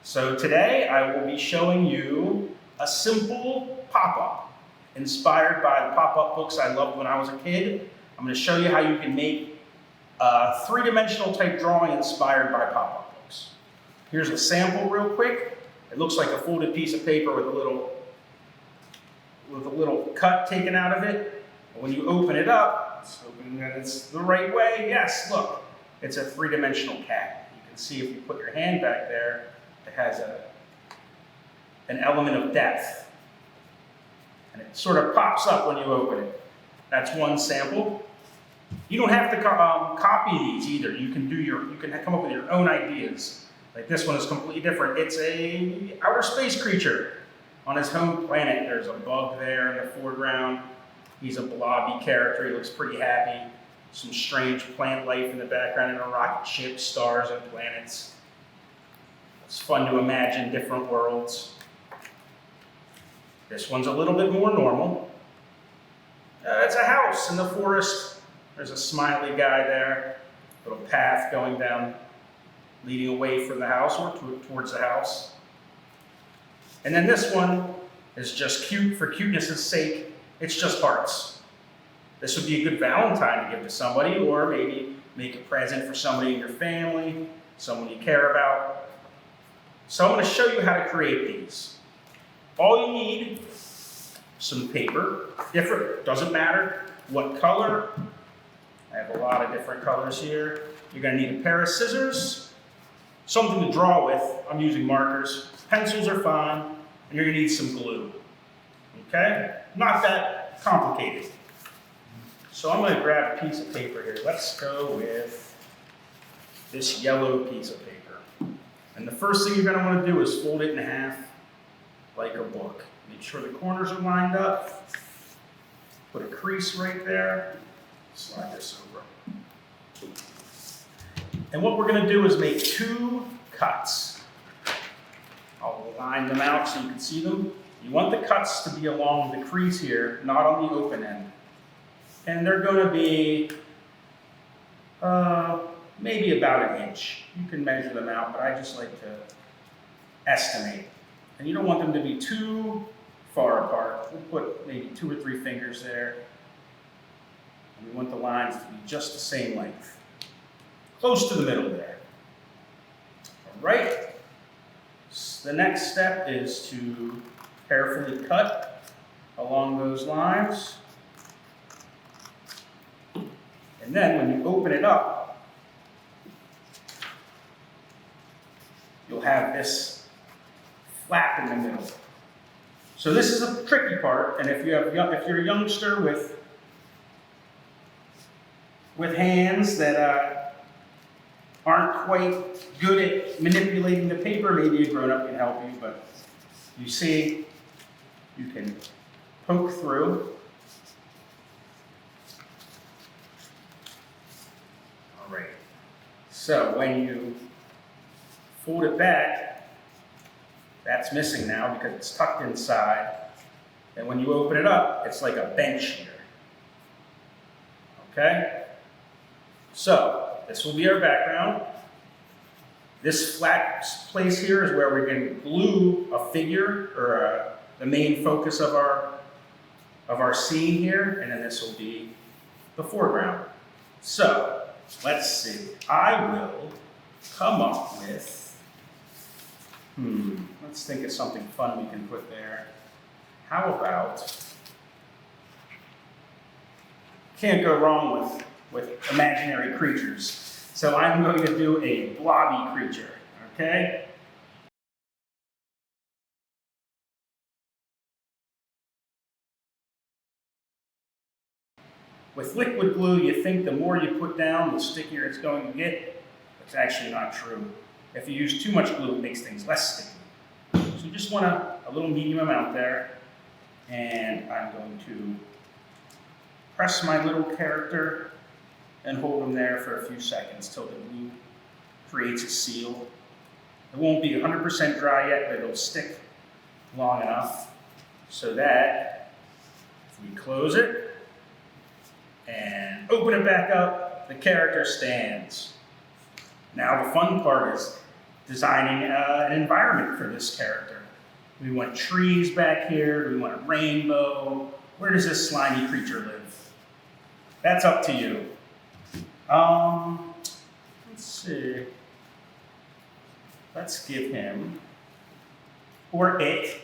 So today I will be showing you a simple pop-up inspired by the pop-up books I loved when I was a kid. I'm going to show you how you can make a three-dimensional type drawing inspired by pop-up books. Here's a sample real quick. It looks like a folded piece of paper with a little cut taken out of it. But when you open it up, it's hoping that it's the right way. Yes, look, it's a three-dimensional cat. You can see if you put your hand back there, it has an element of depth. And it sort of pops up when you open it. That's one sample. You don't have to copy these either. You can come up with your own ideas. Like this one is completely different. It's a outer space creature. On his home planet, there's a bug there in the foreground. He's a blobby character. He looks pretty happy. Some strange plant life in the background and a rocket ship, stars and planets. It's fun to imagine different worlds. This one's a little bit more normal. It's a house in the forest. There's a smiley guy there. Little path going down, leading away from the house or towards the house. And then this one is just cute for cuteness' sake. It's just hearts. This would be a good Valentine to give to somebody, or maybe make a present for somebody in your family, someone you care about. So I'm going to show you how to create these. All you need, some paper, doesn't matter what color. I have a lot of different colors here. You're going to need a pair of scissors, something to draw with. I'm using markers. Pencils are fine, and you're going to need some glue. Okay? Not that complicated. So I'm going to grab a piece of paper here. Let's go with this yellow piece of paper. And the first thing you're going to want to do is fold it in half like a book. Make sure the corners are lined up. Put a crease right there. Slide this over. And what we're going to do is make two cuts. I'll line them out so you can see them. You want the cuts to be along the crease here, not on the open end. And they're going to be maybe about 1 inch. You can measure them out, but I just like to estimate. And you don't want them to be too far apart. We'll put maybe 2 or 3 fingers there. And we want the lines to be just the same length. Close to the middle there. All right. So the next step is to carefully cut along those lines. And then when you open it up, you'll have this flap in the middle. So this is a tricky part, and if you're a youngster with hands that aren't quite good at manipulating the paper, maybe a grown-up can help you, but you see, you can poke through. All right. So when you fold it back, that's missing now because it's tucked inside. And when you open it up, it's like a bench here. Okay? So, this will be our background. This flat place here is where we're going to glue a figure, or the main focus of our scene here, and then this will be the foreground. So, let's see. I will come up with let's think of something fun we can put there. How about, can't go wrong with imaginary creatures. So I'm going to do a blobby creature, okay? With liquid glue, you think the more you put down, the stickier it's going to get. It's actually not true. If you use too much glue, it makes things less sticky. So you just want a little medium amount there. And I'm going to press my little character and hold him there for a few seconds till the glue creates a seal. It won't be 100% dry yet, but it'll stick long enough so that if we close it and open it back up, the character stands. Now the fun part is designing an environment for this character. We want trees back here, we want a rainbow. Where does this slimy creature live? That's up to you. Let's see. Let's give him, or it,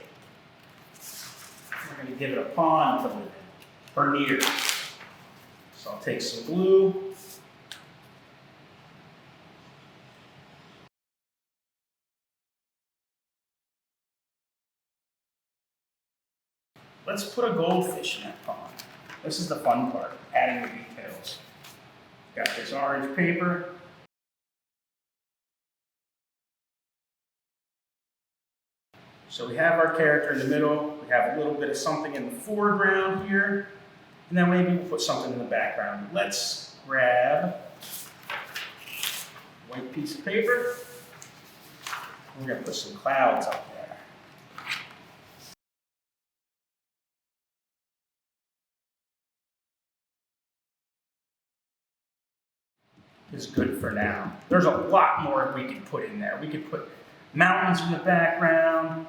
we're going to give it a pond to live in, or near. So I'll take some glue. Let's put a goldfish in that pond. This is the fun part, adding the details. Got this orange paper. So we have our character in the middle, we have a little bit of something in the foreground here, and then maybe we'll put something in the background. Let's grab a white piece of paper. We're going to put some clouds up there. Is good for now. There's a lot more we could put in there. We could put mountains in the background,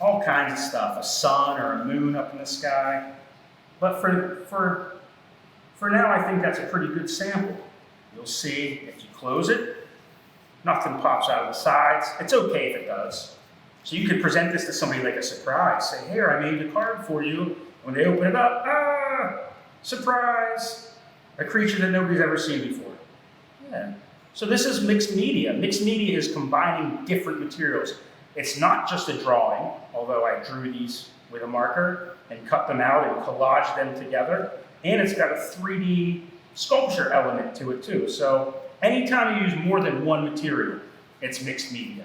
all kinds of stuff, a sun or a moon up in the sky. But for now, I think that's a pretty good sample. You'll see if you close it, nothing pops out of the sides. It's okay if it does. So you could present this to somebody like a surprise. Say, here, I made the card for you. When they open it up, surprise! A creature that nobody's ever seen before. Yeah. So this is mixed media. Mixed media is combining different materials. It's not just a drawing, although I drew these with a marker and cut them out and collaged them together. And it's got a 3D sculpture element to it too. So anytime you use more than one material, it's mixed media.